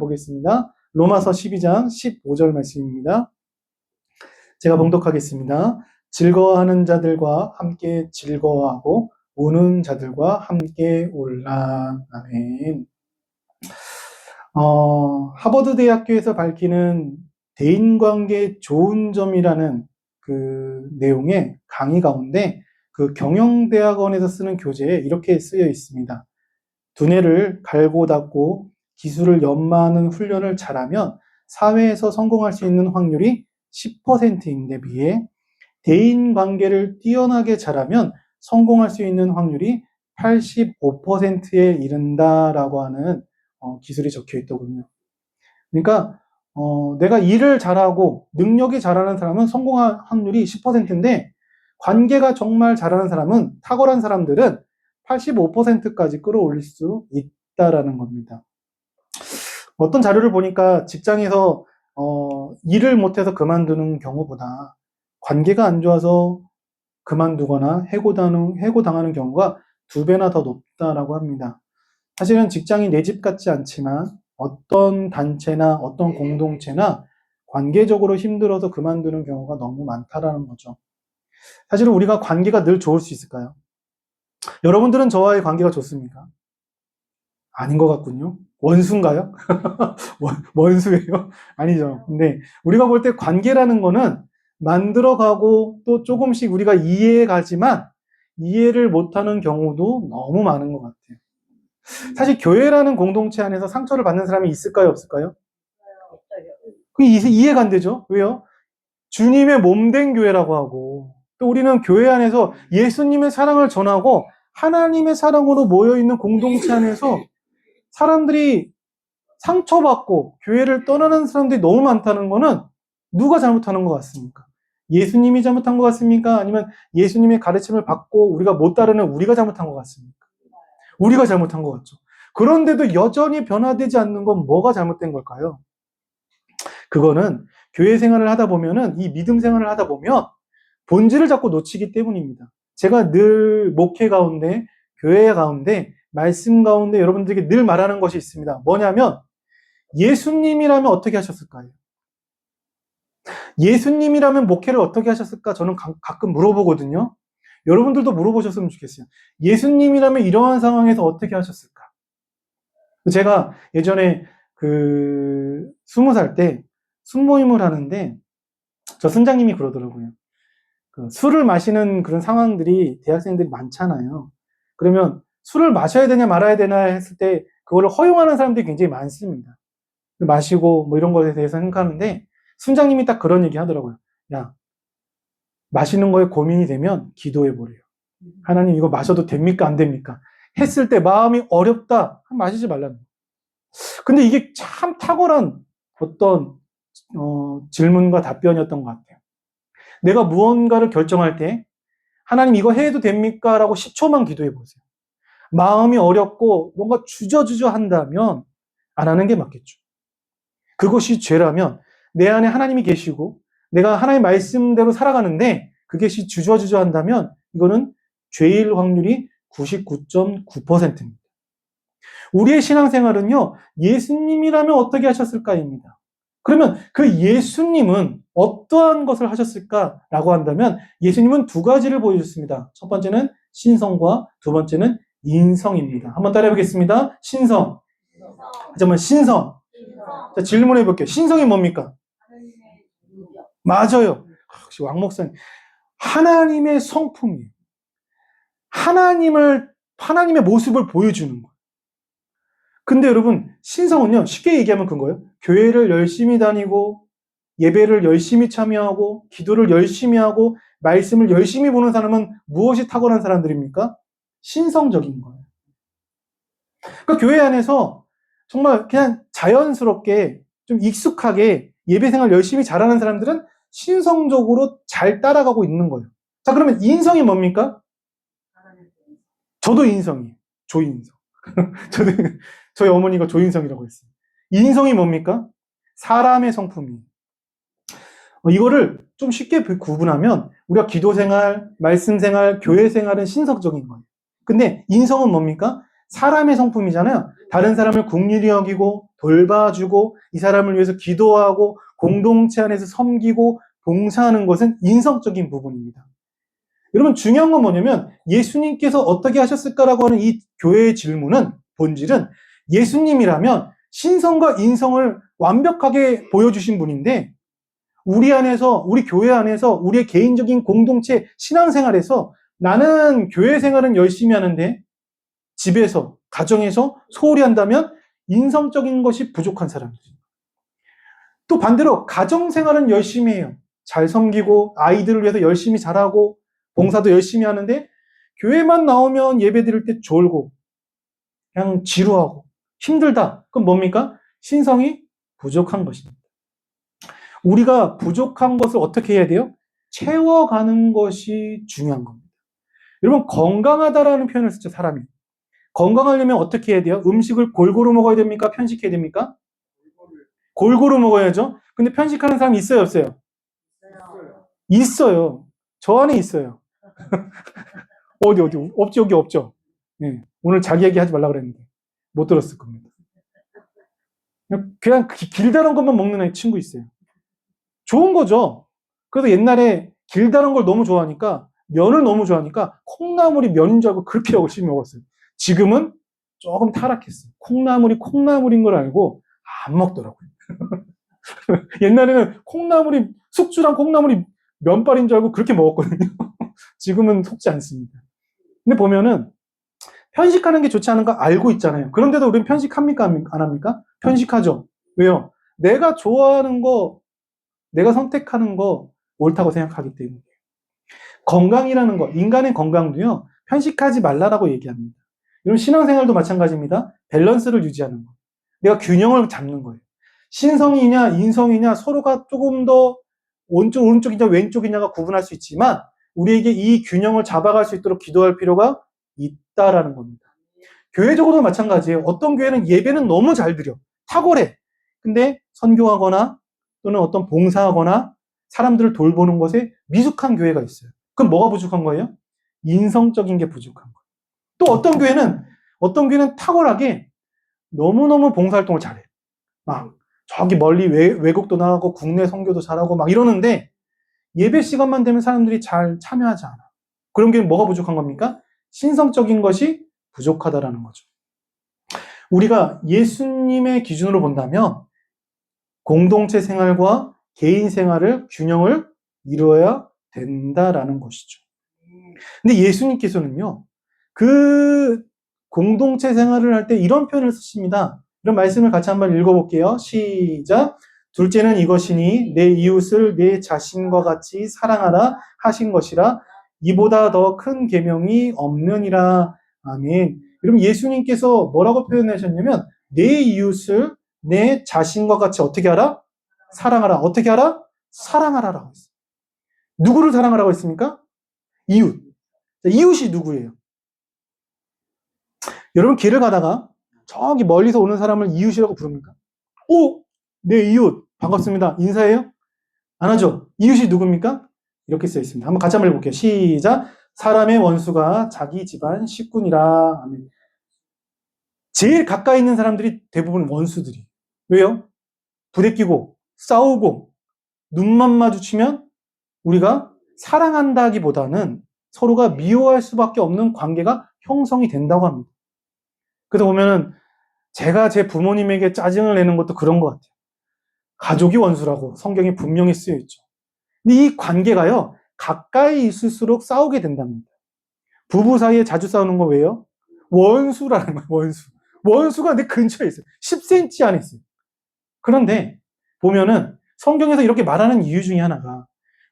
보겠습니다. 로마서 12장 15절 말씀입니다. 제가 봉독하겠습니다. 즐거워하는 자들과 함께 즐거워하고 우는 자들과 함께 울라. 아멘. 하버드 대학교에서 밝히는 대인관계의 좋은 점이라는 그 내용의 강의 가운데 그 경영대학원에서 쓰는 교재에 이렇게 쓰여 있습니다. 두뇌를 갈고 닦고 기술을 연마하는 훈련을 잘하면 사회에서 성공할 수 있는 확률이 10%인데 비해 대인관계를 뛰어나게 잘하면 성공할 수 있는 확률이 85%에 이른다라고 하는 기술이 적혀 있더군요. 그러니까 내가 일을 잘하고 능력이 잘하는 사람은 성공할 확률이 10%인데 관계가 정말 잘하는 사람은, 탁월한 사람들은 85%까지 끌어올릴 수 있다라는 겁니다. 어떤 자료를 보니까 직장에서 일을 못해서 그만두는 경우보다 관계가 안 좋아서 그만두거나 해고당하는 경우가 2배나 더 높다라고 합니다. 사실은 직장이 내 집 같지 않지만 어떤 단체나 어떤 공동체나 관계적으로 힘들어서 그만두는 경우가 너무 많다라는 거죠. 사실은 우리가 관계가 늘 좋을 수 있을까요? 여러분들은 저와의 관계가 좋습니까? 아닌 것 같군요. 원수인가요? 원수예요? 아니죠. 근데 우리가 볼 때 관계라는 거는 만들어가고 또 조금씩 우리가 이해가지만 이해를 못하는 경우도 너무 많은 것 같아요. 사실 교회라는 공동체 안에서 상처를 받는 사람이 있을까요? 없을까요? 그게 이해가 안 되죠. 왜요? 주님의 몸된 교회라고 하고 또 우리는 교회 안에서 예수님의 사랑을 전하고 하나님의 사랑으로 모여있는 공동체 안에서 사람들이 상처받고 교회를 떠나는 사람들이 너무 많다는 거는 누가 잘못하는 것 같습니까? 예수님이 잘못한 것 같습니까? 아니면 예수님의 가르침을 받고 우리가 못 따르는 우리가 잘못한 것 같습니까? 우리가 잘못한 것 같죠. 그런데도 여전히 변화되지 않는 건 뭐가 잘못된 걸까요? 그거는 교회 생활을 하다 보면은, 이 믿음 생활을 하다 보면 본질을 자꾸 놓치기 때문입니다. 제가 늘 목회 가운데, 교회 가운데, 말씀 가운데 여러분들에게 늘 말하는 것이 있습니다. 뭐냐면 예수님이라면 어떻게 하셨을까요? 예수님이라면 목회를 어떻게 하셨을까? 저는 가끔 물어보거든요. 여러분들도 물어보셨으면 좋겠어요. 예수님이라면 이러한 상황에서 어떻게 하셨을까? 제가 예전에 20살 때 순모임을 하는데 저 선장님이 그러더라고요. 술을 마시는 그런 상황들이 대학생들이 많잖아요. 그러면 술을 마셔야 되냐 말아야 되나 했을 때 그걸 허용하는 사람들이 굉장히 많습니다. 마시고 뭐 이런 것에 대해서 생각하는데 순장님이 딱 그런 얘기 하더라고요. 야, 마시는 거에 고민이 되면 기도해보래요. 하나님 이거 마셔도 됩니까? 안 됩니까? 했을 때 마음이 어렵다. 마시지 말라는 거예요. 근데 이게 참 탁월한 어떤 질문과 답변이었던 것 같아요. 내가 무언가를 결정할 때 하나님 이거 해도 됩니까? 라고 10초만 기도해 보세요. 마음이 어렵고 뭔가 주저주저 한다면 안 하는 게 맞겠죠. 그것이 죄라면 내 안에 하나님이 계시고 내가 하나님의 말씀대로 살아가는데 그것이 주저주저 한다면 이거는 죄일 확률이 99.9%입니다. 우리의 신앙생활은요, 예수님이라면 어떻게 하셨을까입니다. 그러면 그 예수님은 어떠한 것을 하셨을까라고 한다면 예수님은 2가지를 보여줬습니다. 첫 번째는 신성과 두 번째는 인성입니다. 한번 따라해 보겠습니다. 신성. 잠깐만, 신성. 자, 질문해 볼게요. 신성이 뭡니까? 맞아요. 역시 왕 목사님. 하나님의 성품이에요. 하나님의 모습을 보여주는 거예요. 근데 여러분, 신성은요, 쉽게 얘기하면 그런 거예요. 교회를 열심히 다니고, 예배를 열심히 참여하고, 기도를 열심히 하고, 말씀을 열심히 보는 사람은 무엇이 탁월한 사람들입니까? 신성적인 거예요. 그러니까 교회 안에서 정말 그냥 자연스럽게, 좀 익숙하게 예배 생활 열심히 잘하는 사람들은 신성적으로 잘 따라가고 있는 거예요. 자, 그러면 인성이 뭡니까? 저도 인성이에요. 조인성. 저희 어머니가 조인성이라고 했어요. 인성이 뭡니까? 사람의 성품이에요. 이거를 좀 쉽게 구분하면 우리가 기도 생활, 말씀 생활, 교회 생활은 신성적인 거예요. 근데 인성은 뭡니까? 사람의 성품이잖아요. 다른 사람을 긍휼히 여기고 돌봐주고 이 사람을 위해서 기도하고 공동체 안에서 섬기고 봉사하는 것은 인성적인 부분입니다. 여러분 중요한 건 뭐냐면 예수님께서 어떻게 하셨을까라고 하는 이 교회의 질문은 본질은 예수님이라면 신성과 인성을 완벽하게 보여주신 분인데 우리 안에서 우리 교회 안에서 우리의 개인적인 공동체 신앙생활에서 나는 교회 생활은 열심히 하는데 집에서 가정에서 소홀히 한다면 인성적인 것이 부족한 사람들입니다. 또 반대로 가정생활은 열심히 해요. 잘 섬기고 아이들을 위해서 열심히 잘하고 봉사도 열심히 하는데 교회만 나오면 예배 드릴 때 졸고 그냥 지루하고 힘들다. 그럼 뭡니까? 신성이 부족한 것입니다. 우리가 부족한 것을 어떻게 해야 돼요? 채워가는 것이 중요한 겁니다. 여러분 건강하다라는 표현을 쓰죠. 사람이. 건강하려면 어떻게 해야 돼요? 음식을 골고루 먹어야 됩니까? 편식해야 됩니까? 골고루 먹어야죠. 근데 편식하는 사람이 있어요, 없어요? 있어요. 저 안에 있어요. 어디 없죠, 여기 없죠. 네. 오늘 자기 얘기 하지 말라 그랬는데 못 들었을 겁니다. 그냥 길다란 것만 먹는 친구 있어요. 좋은 거죠. 그래서 옛날에 길다란 걸 너무 좋아하니까 면을 너무 좋아하니까 콩나물이 면인 줄 알고 그렇게 열심히 먹었어요. 지금은 조금 타락했어요. 콩나물인 걸 알고 안 먹더라고요. 옛날에는 숙주랑 콩나물이 면발인 줄 알고 그렇게 먹었거든요. 지금은 속지 않습니다. 근데 보면은 편식하는 게 좋지 않은 거 알고 있잖아요. 그런데도 우리는 편식합니까? 안 합니까? 편식하죠. 왜요? 내가 좋아하는 거, 내가 선택하는 거 옳다고 생각하기 때문에. 건강이라는 거, 인간의 건강도요, 편식하지 말라라고 얘기합니다. 이런 신앙생활도 마찬가지입니다. 밸런스를 유지하는 거. 내가 균형을 잡는 거예요. 신성이냐, 인성이냐, 서로가 조금 더 오른쪽이냐, 왼쪽이냐가 구분할 수 있지만, 우리에게 이 균형을 잡아갈 수 있도록 기도할 필요가 있다라는 겁니다. 교회적으로도 마찬가지예요. 어떤 교회는 예배는 너무 잘 드려. 탁월해. 근데 선교하거나 또는 어떤 봉사하거나 사람들을 돌보는 것에 미숙한 교회가 있어요. 그럼 뭐가 부족한 거예요? 인성적인 게 부족한 거예요. 또 어떤 교회는 탁월하게 너무너무 봉사활동을 잘해. 막 저기 멀리 외국도 나가고 국내 선교도 잘하고 막 이러는데 예배 시간만 되면 사람들이 잘 참여하지 않아. 그런 교회는 뭐가 부족한 겁니까? 신성적인 것이 부족하다라는 거죠. 우리가 예수님의 기준으로 본다면 공동체 생활과 개인 생활을 균형을 이루어야 된다라는 것이죠. 근데 예수님께서는요, 그 공동체 생활을 할 때 이런 표현을 쓰십니다. 이런 말씀을 같이 한번 읽어볼게요. 시작. 둘째는 이것이니 내 이웃을 내 자신과 같이 사랑하라 하신 것이라 이보다 더 큰 계명이 없느니라. 아멘. 여러분 예수님께서 뭐라고 표현하셨냐면 내 이웃을 내 자신과 같이 어떻게 하라? 사랑하라. 어떻게 하라? 사랑하라라고 했어요. 누구를 사랑하라고 했습니까? 이웃. 이웃이 누구예요? 여러분 길을 가다가 저기 멀리서 오는 사람을 이웃이라고 부릅니까? 오! 내 이웃 반갑습니다. 인사해요? 안 하죠? 이웃이 누굽니까? 이렇게 써 있습니다. 한번 같이 한번 해볼게요. 시작. 사람의 원수가 자기 집안 식구니라. 아멘. 제일 가까이 있는 사람들이 대부분 원수들이. 왜요? 부대끼고 싸우고 눈만 마주치면 우리가 사랑한다기보다는 서로가 미워할 수밖에 없는 관계가 형성이 된다고 합니다. 그래서 보면은 제가 제 부모님에게 짜증을 내는 것도 그런 것 같아요. 가족이 원수라고 성경에 분명히 쓰여 있죠. 근데 이 관계가요, 가까이 있을수록 싸우게 된답니다. 부부 사이에 자주 싸우는 거 왜요? 원수라는 거예요, 원수. 원수가 내 근처에 있어요. 10cm 안에 있어요. 그런데 보면은 성경에서 이렇게 말하는 이유 중에 하나가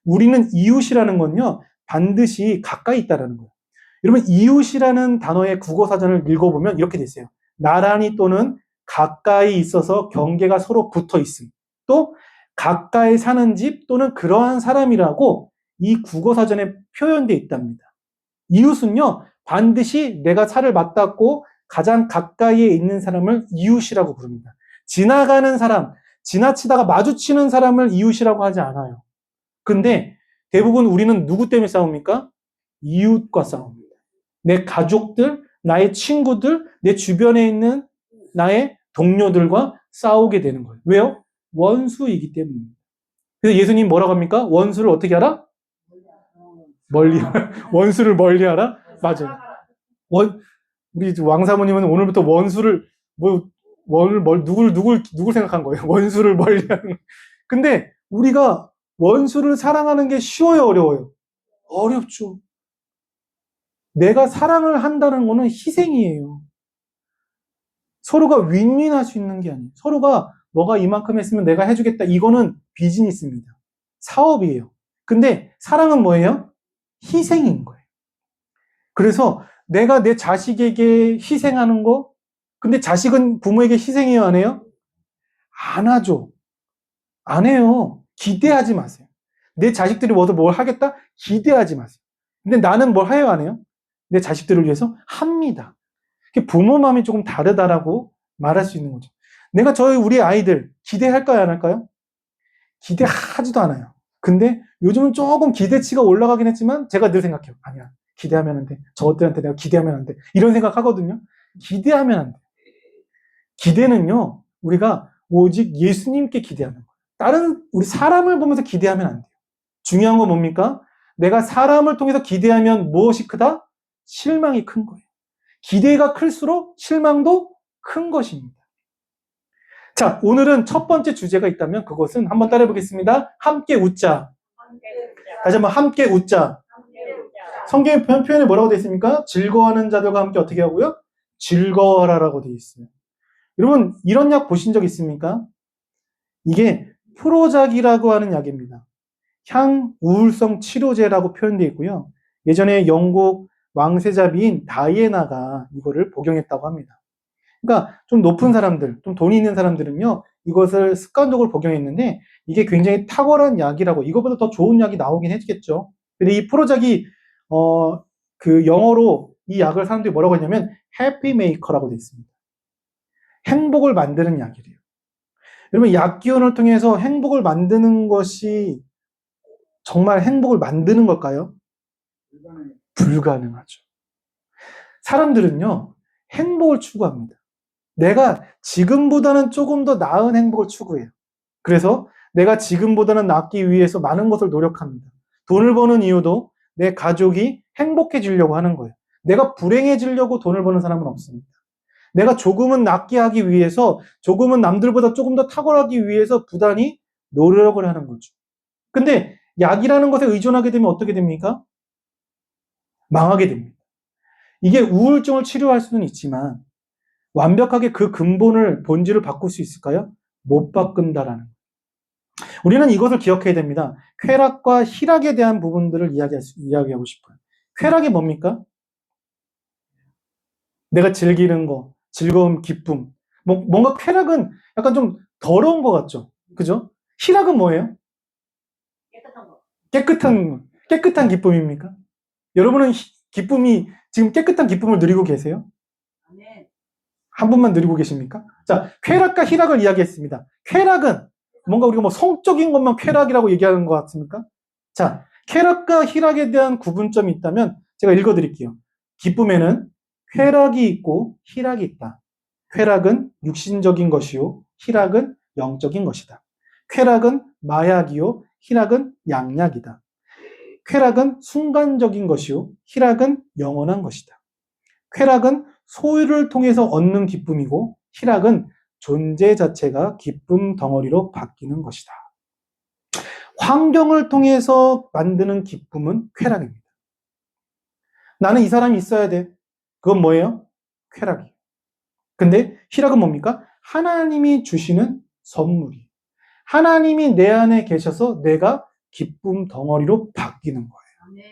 우리는 이웃이라는 건요, 반드시 가까이 있다라는 거예요. 여러분, 이웃이라는 단어의 국어사전을 읽어보면 이렇게 돼 있어요. 나란히 또는 가까이 있어서 경계가 서로 붙어 있음. 또 가까이 사는 집 또는 그러한 사람이라고 이 국어사전에 표현되어 있답니다. 이웃은요, 반드시 내가 차를 맞닿고 가장 가까이에 있는 사람을 이웃이라고 부릅니다. 지나가는 사람, 지나치다가 마주치는 사람을 이웃이라고 하지 않아요. 근데 대부분 우리는 누구 때문에 싸웁니까? 이웃과 싸웁니다. 내 가족들, 나의 친구들, 내 주변에 있는 나의 동료들과 싸우게 되는 거예요. 왜요? 원수이기 때문입니다. 그래서 예수님 뭐라고 합니까? 원수를 어떻게 하라? 멀리 원수를 멀리하라. 맞아요. 우리 왕사모님은 오늘부터 원수를 누굴 생각한 거예요? 원수를 멀리하는. 근데 우리가 원수를 사랑하는 게 쉬워요, 어려워요? 어렵죠. 내가 사랑을 한다는 거는 희생이에요. 서로가 윈윈할 수 있는 게 아니에요. 서로가 너가 이만큼 했으면 내가 해주겠다. 이거는 비즈니스입니다. 사업이에요. 근데 사랑은 뭐예요? 희생인 거예요. 그래서 내가 내 자식에게 희생하는 거, 근데 자식은 부모에게 희생해요, 안 해요? 안 하죠. 안 해요. 기대하지 마세요. 내 자식들이 뭐도 뭘 하겠다? 기대하지 마세요. 근데 나는 뭘 해요, 안 해요? 내 자식들을 위해서 합니다. 부모 마음이 조금 다르다라고 말할 수 있는 거죠. 내가 우리 아이들 기대할까요, 안 할까요? 기대하지도 않아요. 근데 요즘은 조금 기대치가 올라가긴 했지만 제가 늘 생각해요. 아니야, 기대하면 안 돼. 저것들한테 내가 기대하면 안 돼. 이런 생각 하거든요. 기대하면 안 돼. 기대는요, 우리가 오직 예수님께 기대하는 거예요. 다른 우리 사람을 보면서 기대하면 안 돼요. 중요한 건 뭡니까? 내가 사람을 통해서 기대하면 무엇이 크다? 실망이 큰 거예요. 기대가 클수록 실망도 큰 것입니다. 자, 오늘은 첫 번째 주제가 있다면 그것은 한번 따라해 보겠습니다. 함께 웃자. 다시 한번 함께 웃자. 성경의 표현에 뭐라고 되어 있습니까? 즐거워하는 자들과 함께 어떻게 하고요? 즐거워하라라고 되어 있어요. 여러분, 이런 약 보신 적 있습니까? 이게 프로작이라고 하는 약입니다. 향우울성 치료제라고 표현되어 있고요. 예전에 영국 왕세자비인 다이애나가 이거를 복용했다고 합니다. 그러니까 좀 높은 사람들, 좀 돈이 있는 사람들은요, 이것을 습관적으로 복용했는데 이게 굉장히 탁월한 약이라고, 이거보다 더 좋은 약이 나오긴 했겠죠. 근데 이 프로작이 그 영어로 이 약을 사람들이 뭐라고 했냐면 해피 메이커라고 되어 있습니다. 행복을 만드는 약이래요. 여러분, 약 기원을 통해서 행복을 만드는 것이 정말 행복을 만드는 걸까요? 불가능하죠. 사람들은요, 행복을 추구합니다. 내가 지금보다는 조금 더 나은 행복을 추구해요. 그래서 내가 지금보다는 낫기 위해서 많은 것을 노력합니다. 돈을 버는 이유도 내 가족이 행복해지려고 하는 거예요. 내가 불행해지려고 돈을 버는 사람은 없습니다. 내가 조금은 낫게 하기 위해서, 조금은 남들보다 조금 더 탁월하기 위해서 부단히 노력을 하는 거죠. 근데 약이라는 것에 의존하게 되면 어떻게 됩니까? 망하게 됩니다. 이게 우울증을 치료할 수는 있지만 완벽하게 그 근본을, 본질을 바꿀 수 있을까요? 못 바꾼다라는. 우리는 이것을 기억해야 됩니다. 쾌락과 희락에 대한 부분들을 이야기하고 싶어요. 쾌락이 뭡니까? 내가 즐기는 거, 즐거움, 기쁨. 뭔가 쾌락은 약간 좀 더러운 것 같죠? 그죠? 희락은 뭐예요? 깨끗한 기쁨입니까? 여러분은 지금 깨끗한 기쁨을 누리고 계세요? 한 분만 누리고 계십니까? 자, 쾌락과 희락을 이야기했습니다. 쾌락은 뭔가 우리가 성적인 것만 쾌락이라고 얘기하는 것 같습니까? 자, 쾌락과 희락에 대한 구분점이 있다면 제가 읽어드릴게요. 기쁨에는 쾌락이 있고 희락이 있다. 쾌락은 육신적인 것이요, 희락은 영적인 것이다. 쾌락은 마약이요, 희락은 양약이다. 쾌락은 순간적인 것이요, 희락은 영원한 것이다. 쾌락은 소유를 통해서 얻는 기쁨이고, 희락은 존재 자체가 기쁨 덩어리로 바뀌는 것이다. 환경을 통해서 만드는 기쁨은 쾌락입니다. 나는 이 사람이 있어야 돼. 그건 뭐예요? 쾌락이에요. 근데 희락은 뭡니까? 하나님이 주시는 선물이에요. 하나님이 내 안에 계셔서 내가 기쁨 덩어리로 바뀌는 거예요.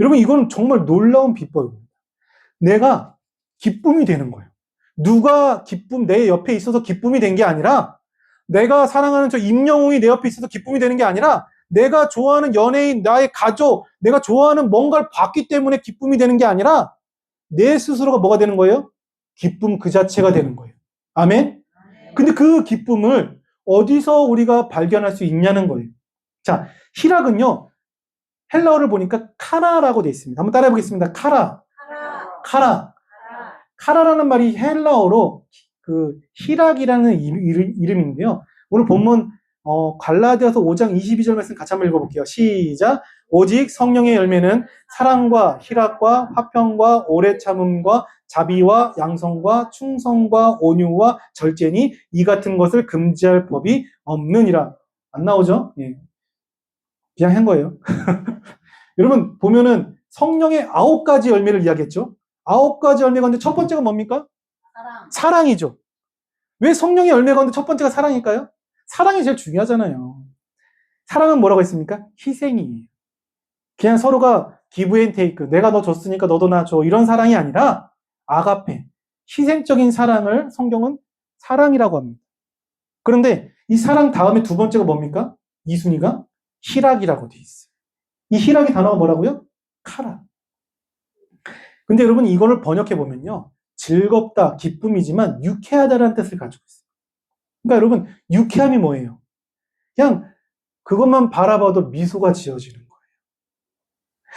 여러분, 이건 정말 놀라운 비법입니다. 내가 기쁨이 되는 거예요. 누가 내 옆에 있어서 기쁨이 된 게 아니라, 내가 사랑하는 저 임영웅이 내 옆에 있어서 기쁨이 되는 게 아니라, 내가 좋아하는 연예인, 나의 가족, 내가 좋아하는 뭔가를 봤기 때문에 기쁨이 되는 게 아니라, 내 스스로가 뭐가 되는 거예요? 기쁨 그 자체가 되는 거예요. 아멘? 근데 그 기쁨을 어디서 우리가 발견할 수 있냐는 거예요. 자, 희락은요, 헬라어를 보니까 카라라고 되어 있습니다. 한번 따라해 보겠습니다. 카라. 카라라는 말이 헬라어로 그 희락이라는 이름인데요. 오늘 본문 갈라디아서 5장 22절 말씀 같이 한번 읽어볼게요. 시작. 오직 성령의 열매는 사랑과 희락과 화평과 오래 참음과 자비와 양성과 충성과 온유와 절제니 이 같은 것을 금지할 법이 없느니라. 안 나오죠? 예. 그냥 한 거예요. 여러분 보면은 성령의 9가지 열매를 이야기했죠. 9가지 열매 가운데 첫 번째가 뭡니까? 사랑이죠. 왜 성령의 열매 가운데 첫 번째가 사랑일까요? 사랑이 제일 중요하잖아요. 사랑은 뭐라고 했습니까? 희생이에요. 그냥 서로가 기브 앤 테이크, 내가 너 줬으니까 너도 나 줘, 이런 사랑이 아니라 아가페, 희생적인 사랑을 성경은 사랑이라고 합니다. 그런데 이 사랑 다음에 두 번째가 뭡니까? 이순이가 희락이라고 돼 있어요. 이 희락의 단어가 뭐라고요? 카라. 근데 여러분 이거를 번역해 보면요, 즐겁다, 기쁨이지만 유쾌하다라는 뜻을 가지고 있어요. 그러니까 여러분 유쾌함이 뭐예요? 그냥 그것만 바라봐도 미소가 지어지는 거예요.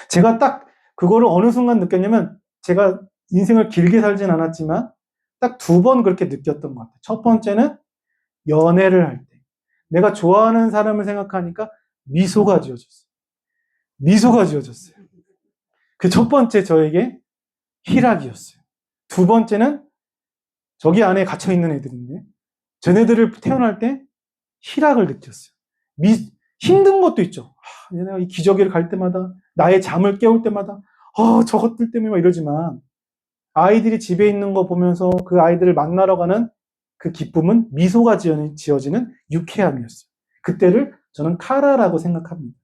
제가 딱 그거를 어느 순간 느꼈냐면, 제가 인생을 길게 살진 않았지만 딱 2번 그렇게 느꼈던 것 같아요. 첫 번째는 연애를 할 때 내가 좋아하는 사람을 생각하니까 미소가 지어졌어요. 미소가 지어졌어요. 그 첫 번째 저에게 희락이었어요. 두 번째는 저기 안에 갇혀있는 애들인데 쟤네들을 태어날 때 희락을 느꼈어요. 힘든 것도 있죠. 내가 이 기저귀를 갈 때마다, 나의 잠을 깨울 때마다 저것들 때문에 막 이러지만, 아이들이 집에 있는 거 보면서 그 아이들을 만나러 가는 그 기쁨은 미소가 지어지는 유쾌함이었어요. 그때를 저는 카라라고 생각합니다.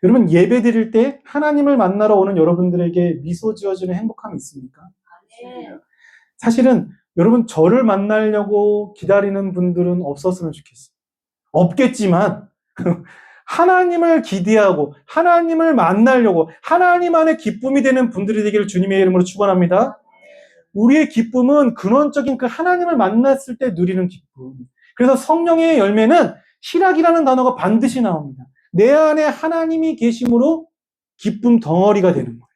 여러분 예배 드릴 때 하나님을 만나러 오는 여러분들에게 미소 지어지는 행복함이 있습니까? 사실은 여러분 저를 만나려고 기다리는 분들은 없었으면 좋겠어요. 없겠지만 하나님을 기대하고 하나님을 만나려고 하나님 안에 기쁨이 되는 분들이 되기를 주님의 이름으로 축원합니다. 우리의 기쁨은 근원적인 그 하나님을 만났을 때 누리는 기쁨. 그래서 성령의 열매는 희락이라는 단어가 반드시 나옵니다. 내 안에 하나님이 계심으로 기쁨 덩어리가 되는 거예요.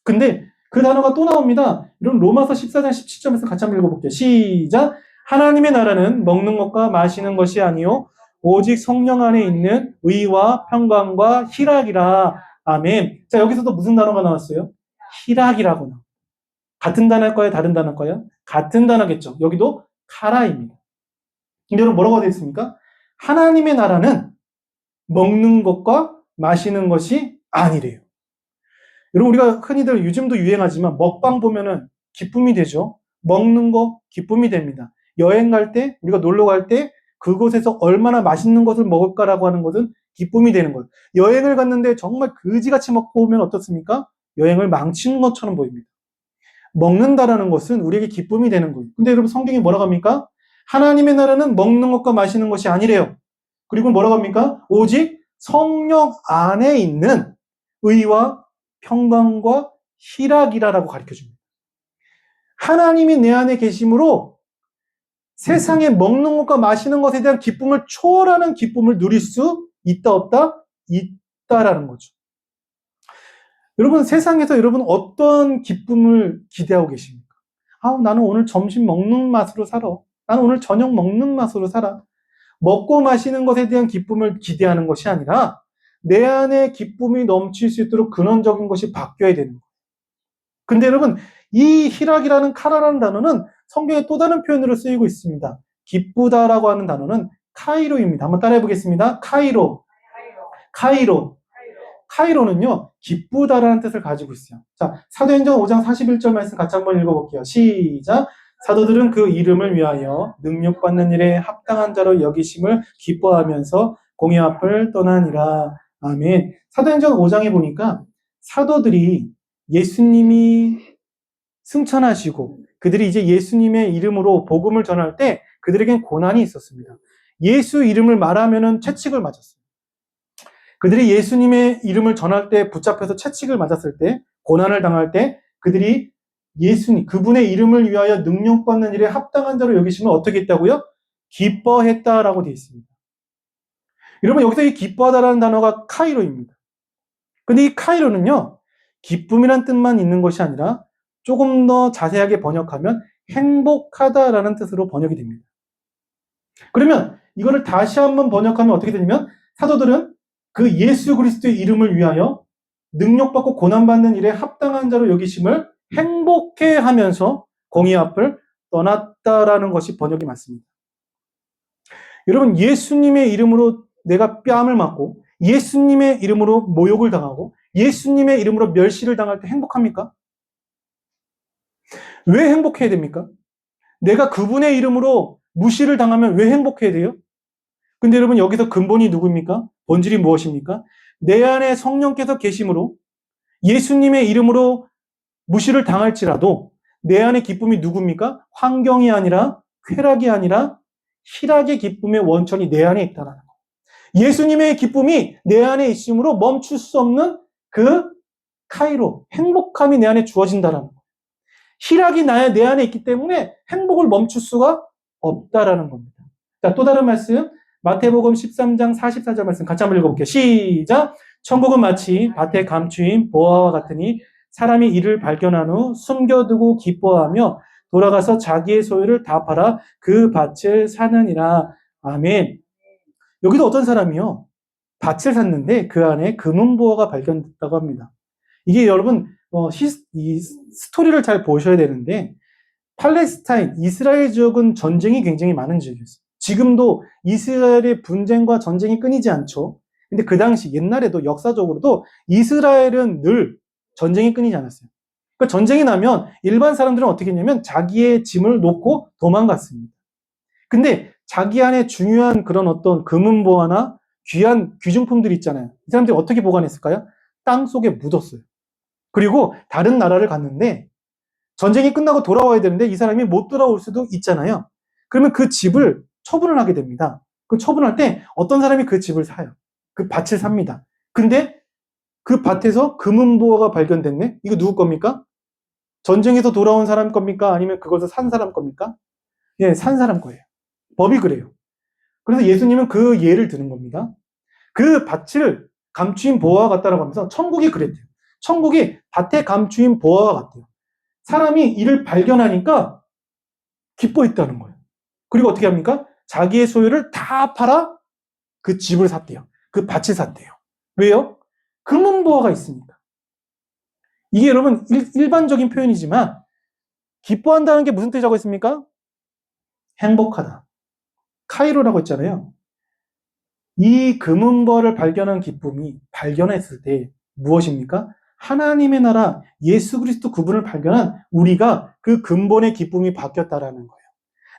근데 그 단어가 또 나옵니다. 여러분 로마서 14장 17절에서 같이 한번 읽어볼게요. 시작. 하나님의 나라는 먹는 것과 마시는 것이 아니요 오직 성령 안에 있는 의와 평강과 희락이라. 아멘. 자, 여기서도 무슨 단어가 나왔어요? 희락이라고 나와요. 같은 단어일까요? 다른 단어일까요? 같은 단어겠죠. 여기도 카라입니다. 근데 여러분 뭐라고 되어 있습니까? 하나님의 나라는 먹는 것과 마시는 것이 아니래요. 여러분 우리가 흔히들 요즘도 유행하지만 먹방 보면은 기쁨이 되죠. 먹는 거 기쁨이 됩니다. 여행 갈 때, 우리가 놀러 갈 때 그곳에서 얼마나 맛있는 것을 먹을까라고 하는 것은 기쁨이 되는 거예요. 여행을 갔는데 정말 그지같이 먹고 오면 어떻습니까? 여행을 망치는 것처럼 보입니다. 먹는다라는 것은 우리에게 기쁨이 되는 거예요. 근데 여러분 성경이 뭐라고 합니까? 하나님의 나라는 먹는 것과 마시는 것이 아니래요. 그리고 뭐라고 합니까? 오직 성령 안에 있는 의와 평강과 희락이라라고 가르쳐줍니다. 하나님이 내 안에 계심으로 세상에 먹는 것과 마시는 것에 대한 기쁨을 초월하는 기쁨을 누릴 수 있다 없다? 있다라는 거죠. 여러분 세상에서 여러분 어떤 기쁨을 기대하고 계십니까? 나는 오늘 점심 먹는 맛으로 살아. 나는 오늘 저녁 먹는 맛으로 살아. 먹고 마시는 것에 대한 기쁨을 기대하는 것이 아니라 내 안에 기쁨이 넘칠 수 있도록 근원적인 것이 바뀌어야 되는 거예요. 근데 여러분 이 희락이라는 카라라는 단어는 성경의 또 다른 표현으로 쓰이고 있습니다. 기쁘다라고 하는 단어는 카이로입니다. 한번 따라해 보겠습니다. 카이로. 카이로는요, 기쁘다라는 뜻을 가지고 있어요. 자, 사도행전 5장 41절 말씀 같이 한번 읽어볼게요. 시작. 사도들은 그 이름을 위하여 능력받는 일에 합당한 자로 여기심을 기뻐하면서 공회 앞을 떠나니라. 아멘. 사도행전 5장에 보니까 사도들이 예수님이 승천하시고 그들이 이제 예수님의 이름으로 복음을 전할 때 그들에겐 고난이 있었습니다. 예수 이름을 말하면은 채찍을 맞았어요. 그들이 예수님의 이름을 전할 때 붙잡혀서 채찍을 맞았을 때, 고난을 당할 때 그들이 예수님, 그분의 이름을 위하여 능력받는 일에 합당한 자로 여기시면 어떻게 했다고요? 기뻐했다라고 되어 있습니다. 여러분 여기서 이 기뻐하다라는 단어가 카이로입니다. 근데 이 카이로는요, 기쁨이란 뜻만 있는 것이 아니라 조금 더 자세하게 번역하면 행복하다라는 뜻으로 번역이 됩니다. 그러면 이거를 다시 한번 번역하면 어떻게 되냐면 사도들은 그 예수 그리스도의 이름을 위하여 능력받고 고난받는 일에 합당한 자로 여기심을 행복해하면서 공의 앞을 떠났다라는 것이 번역이 맞습니다. 여러분, 예수님의 이름으로 내가 뺨을 맞고 예수님의 이름으로 모욕을 당하고 예수님의 이름으로 멸시를 당할 때 행복합니까? 왜 행복해야 됩니까? 내가 그분의 이름으로 무시를 당하면 왜 행복해야 돼요? 근데 여러분, 여기서 근본이 누구입니까? 본질이 무엇입니까? 내 안에 성령께서 계심으로 예수님의 이름으로 무시를 당할지라도 내 안에 기쁨이 누굽니까? 환경이 아니라 쾌락이 아니라 희락의 기쁨의 원천이 내 안에 있다는 거. 예수님의 기쁨이 내 안에 있으므로 멈출 수 없는 그 카이로, 행복함이 내 안에 주어진다는 거. 희락이 내 안에 있기 때문에 행복을 멈출 수가 없다라는 겁니다. 자, 또 다른 말씀, 마태복음 13장 44절 말씀 같이 한번 읽어볼게요. 시작! 천국은 마치 밭에 감추인 보화와 같으니 사람이 이를 발견한 후 숨겨두고 기뻐하며 돌아가서 자기의 소유를 다 팔아 그 밭을 사느니라. 아멘. 여기도 어떤 사람이요? 밭을 샀는데 그 안에 금은보화가 발견됐다고 합니다. 이게 여러분 이 스토리를 잘 보셔야 되는데 팔레스타인, 이스라엘 지역은 전쟁이 굉장히 많은 지역이었어요. 지금도 이스라엘의 분쟁과 전쟁이 끊이지 않죠. 근데 그 당시 옛날에도 역사적으로도 이스라엘은 늘 전쟁이 끊이지 않았어요. 그러니까 전쟁이 나면 일반 사람들은 어떻게 했냐면 자기의 짐을 놓고 도망갔습니다. 근데 자기 안에 중요한 그런 어떤 금은보화나 귀한 귀중품들이 있잖아요. 이 사람들이 어떻게 보관했을까요? 땅 속에 묻었어요. 그리고 다른 나라를 갔는데 전쟁이 끝나고 돌아와야 되는데 이 사람이 못 돌아올 수도 있잖아요. 그러면 그 집을 처분을 하게 됩니다. 그 처분할 때 어떤 사람이 그 집을 사요. 그 밭을 삽니다. 근데 그 밭에서 금은보화가 발견됐네? 이거 누구 겁니까? 전쟁에서 돌아온 사람 겁니까? 아니면 그것을 산 사람 겁니까? 예, 산 사람 거예요. 법이 그래요. 그래서 예수님은 그 예를 드는 겁니다. 그 밭을 감추인 보화와 같다라고 하면서 천국이 그랬대요. 천국이 밭에 감추인 보화와 같대요. 사람이 이를 발견하니까 기뻐했다는 거예요. 그리고 어떻게 합니까? 자기의 소유를 다 팔아 그 집을 샀대요. 그 밭을 샀대요. 왜요? 금은보화가 있으니까. 이게 여러분 일반적인 표현이지만 기뻐한다는 게 무슨 뜻이라고 했습니까? 행복하다. 카이로라고 했잖아요. 이 금은보화를 발견한 기쁨이 발견했을 때 무엇입니까? 하나님의 나라 예수 그리스도 그분을 발견한 우리가 그 근본의 기쁨이 바뀌었다라는 거예요.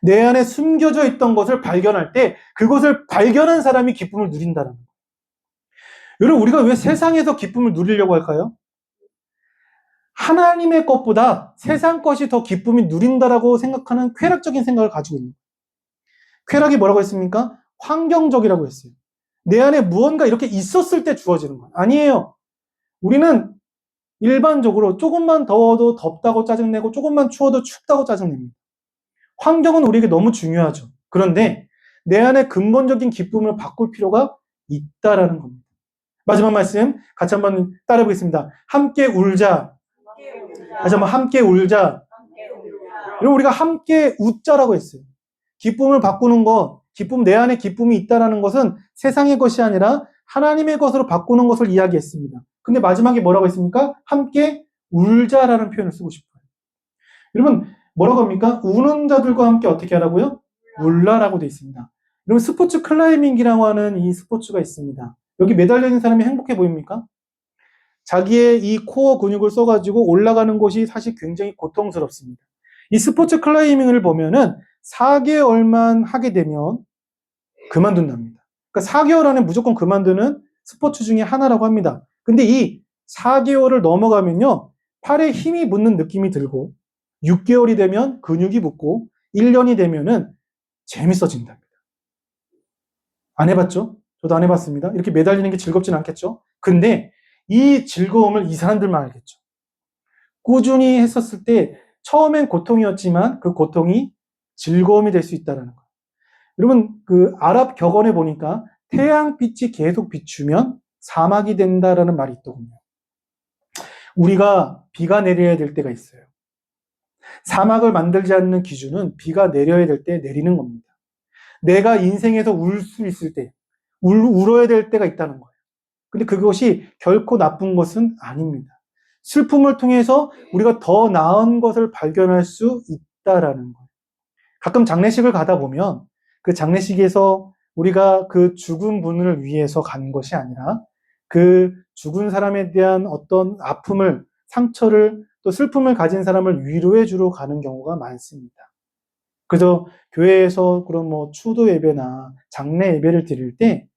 내 안에 숨겨져 있던 것을 발견할 때 그것을 발견한 사람이 기쁨을 누린다는 거예요. 여러분, 우리가 왜 세상에서 기쁨을 누리려고 할까요? 하나님의 것보다 세상 것이 더 기쁨이 누린다라고 생각하는 쾌락적인 생각을 가지고 있는 거예요. 쾌락이 뭐라고 했습니까? 환경적이라고 했어요. 내 안에 무언가 이렇게 있었을 때 주어지는 거예요. 아니에요. 우리는 일반적으로 조금만 더워도 덥다고 짜증내고 조금만 추워도 춥다고 짜증냅니다. 환경은 우리에게 너무 중요하죠. 그런데 내 안에 근본적인 기쁨을 바꿀 필요가 있다라는 겁니다. 마지막 말씀 같이 한번 따라해 보겠습니다. 함께 울자. 다시 한번 함께 울자. 여러분, 우리가 함께 웃자라고 했어요. 기쁨을 바꾸는 것, 기쁨, 내 안에 기쁨이 있다라는 것은 세상의 것이 아니라 하나님의 것으로 바꾸는 것을 이야기했습니다. 근데 마지막에 뭐라고 했습니까? 함께 울자라는 표현을 쓰고 싶어요. 여러분, 뭐라고 합니까? 우는 자들과 함께 어떻게 하라고요? 울라라고 되어 있습니다. 여러분, 스포츠 클라이밍이라고 하는 이 스포츠가 있습니다. 여기 매달려 있는 사람이 행복해 보입니까? 자기의 이 코어 근육을 써가지고 올라가는 것이 사실 굉장히 고통스럽습니다. 이 스포츠 클라이밍을 보면은 4개월만 하게 되면 그만둔답니다. 그러니까 4개월 안에 무조건 그만두는 스포츠 중에 하나라고 합니다. 근데 이 4개월을 넘어가면요, 팔에 힘이 붙는 느낌이 들고 6개월이 되면 근육이 붙고 1년이 되면은 재밌어진답니다. 안 해봤죠? 저도 안 해봤습니다. 이렇게 매달리는 게 즐겁진 않겠죠? 근데 이 즐거움을 이 사람들만 알겠죠. 꾸준히 했었을 때 처음엔 고통이었지만 그 고통이 즐거움이 될 수 있다는 거예요. 여러분, 그 아랍 격언에 보니까 태양빛이 계속 비추면 사막이 된다라는 말이 있더군요. 우리가 비가 내려야 될 때가 있어요. 사막을 만들지 않는 기준은 비가 내려야 될 때 내리는 겁니다. 내가 인생에서 울 수 있을 때, 울어야 될 때가 있다는 거예요. 근데 그것이 결코 나쁜 것은 아닙니다. 슬픔을 통해서 우리가 더 나은 것을 발견할 수 있다라는 거예요. 가끔 장례식을 가다 보면 그 장례식에서 우리가 그 죽은 분을 위해서 간 것이 아니라 그 죽은 사람에 대한 어떤 아픔을, 상처를, 또 슬픔을 가진 사람을 위로해 주러 가는 경우가 많습니다. 그래서 교회에서 그런 뭐 추도 예배나 장례 예배를 드릴 때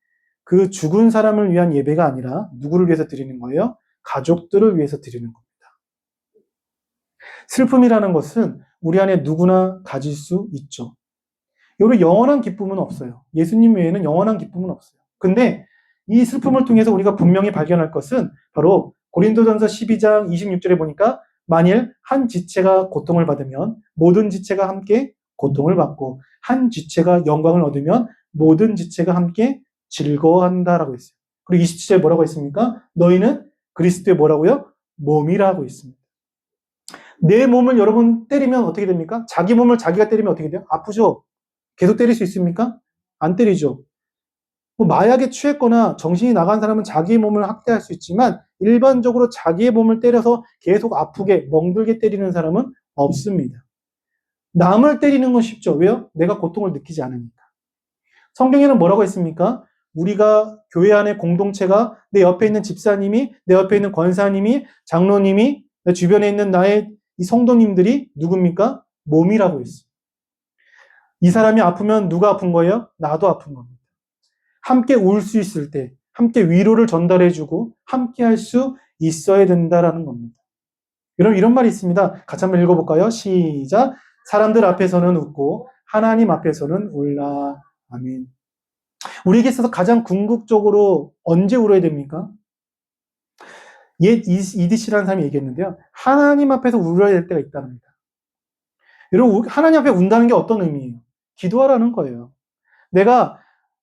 그 죽은 사람을 위한 예배가 아니라 누구를 위해서 드리는 거예요? 가족들을 위해서 드리는 겁니다. 슬픔이라는 것은 우리 안에 누구나 가질 수 있죠. 여러분, 영원한 기쁨은 없어요. 예수님 외에는 영원한 기쁨은 없어요. 근데 이 슬픔을 통해서 우리가 분명히 발견할 것은 바로 고린도전서 12장 26절에 보니까 만일 한 지체가 고통을 받으면 모든 지체가 함께 고통을 받고 한 지체가 영광을 얻으면 모든 지체가 함께 즐거워한다라고 했어요. 그리고 27절에 뭐라고 했습니까? 너희는 그리스도의 뭐라고요? 몸이라고 했습니다. 내 몸을 여러분 때리면 어떻게 됩니까? 자기 몸을 자기가 때리면 어떻게 돼요? 아프죠? 계속 때릴 수 있습니까? 안 때리죠. 뭐 마약에 취했거나 정신이 나간 사람은 자기의 몸을 학대할 수 있지만 일반적으로 자기의 몸을 때려서 계속 아프게 멍들게 때리는 사람은 없습니다. 남을 때리는 건 쉽죠. 왜요? 내가 고통을 느끼지 않으니까. 성경에는 뭐라고 했습니까? 우리가 교회 안에 공동체가 내 옆에 있는 집사님이, 내 옆에 있는 권사님이, 장로님이, 내 주변에 있는 나의 이 성도님들이 누굽니까? 몸이라고 했어요. 이 사람이 아프면 누가 아픈 거예요? 나도 아픈 겁니다. 함께 울 수 있을 때, 함께 위로를 전달해주고 함께 할 수 있어야 된다라는 겁니다. 여러분, 이런 말이 있습니다. 같이 한번 읽어볼까요? 시작. 사람들 앞에서는 웃고 하나님 앞에서는 울라. 아멘. 우리에게 있어서 가장 궁극적으로 언제 울어야 됩니까? 옛 이디시라는 사람이 얘기했는데요. 하나님 앞에서 울어야 될 때가 있답니다. 여러분, 하나님 앞에 운다는 게 어떤 의미예요? 기도하라는 거예요. 내가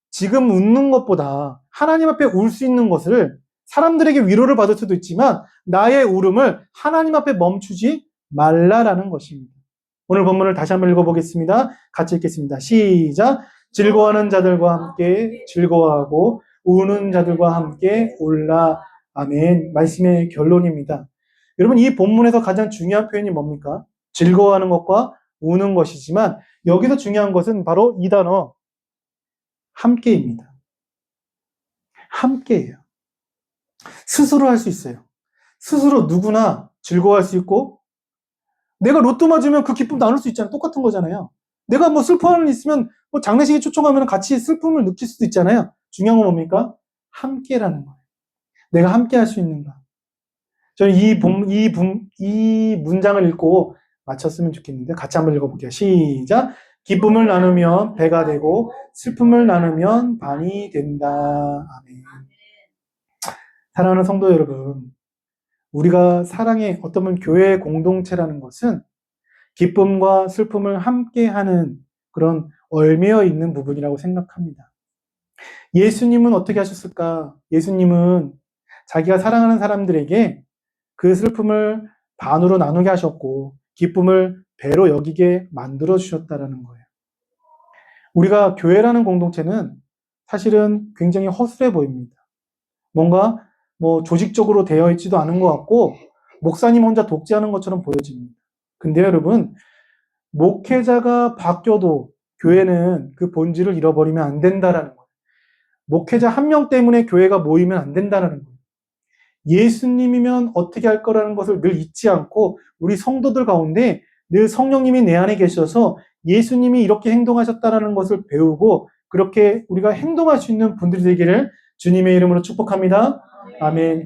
지금 웃는 것보다 하나님 앞에 울 수 있는 것을 사람들에게 위로를 받을 수도 있지만 나의 울음을 하나님 앞에 멈추지 말라라는 것입니다. 오늘 본문을 다시 한번 읽어보겠습니다. 같이 읽겠습니다. 시작. 즐거워하는 자들과 함께 즐거워하고 우는 자들과 함께 울라. 아멘. 말씀의 결론입니다. 여러분, 이 본문에서 가장 중요한 표현이 뭡니까? 즐거워하는 것과 우는 것이지만 여기서 중요한 것은 바로 이 단어 함께입니다. 함께예요. 스스로 할 수 있어요. 스스로 누구나 즐거워할 수 있고 내가 로또 맞으면 그 기쁨 나눌 수 있잖아요. 똑같은 거잖아요. 내가 뭐 슬퍼하는 일 있으면 뭐 장례식에 초청하면 같이 슬픔을 느낄 수도 있잖아요. 중요한 건 뭡니까? 함께라는 거예요. 내가 함께 할 수 있는가. 저는 이 문장을 읽고 마쳤으면 좋겠는데 같이 한번 읽어볼게요. 시작. 기쁨을 나누면 배가 되고 슬픔을 나누면 반이 된다. 아멘. 사랑하는 성도 여러분, 우리가 사랑의 어떤 면 교회의 공동체라는 것은 기쁨과 슬픔을 함께하는 그런 얽매여 있는 부분이라고 생각합니다. 예수님은 어떻게 하셨을까? 예수님은 자기가 사랑하는 사람들에게 그 슬픔을 반으로 나누게 하셨고 기쁨을 배로 여기게 만들어 주셨다라는 거예요. 우리가 교회라는 공동체는 사실은 굉장히 허술해 보입니다. 뭔가 뭐 조직적으로 되어 있지도 않은 것 같고 목사님 혼자 독재하는 것처럼 보여집니다. 근데 여러분, 목회자가 바뀌어도 교회는 그 본질을 잃어버리면 안 된다라는 거예요. 목회자 한 명 때문에 교회가 모이면 안 된다는 거예요. 예수님이면 어떻게 할 거라는 것을 늘 잊지 않고 우리 성도들 가운데 늘 성령님이 내 안에 계셔서 예수님이 이렇게 행동하셨다는 것을 배우고 그렇게 우리가 행동할 수 있는 분들이 되기를 주님의 이름으로 축복합니다. 아멘.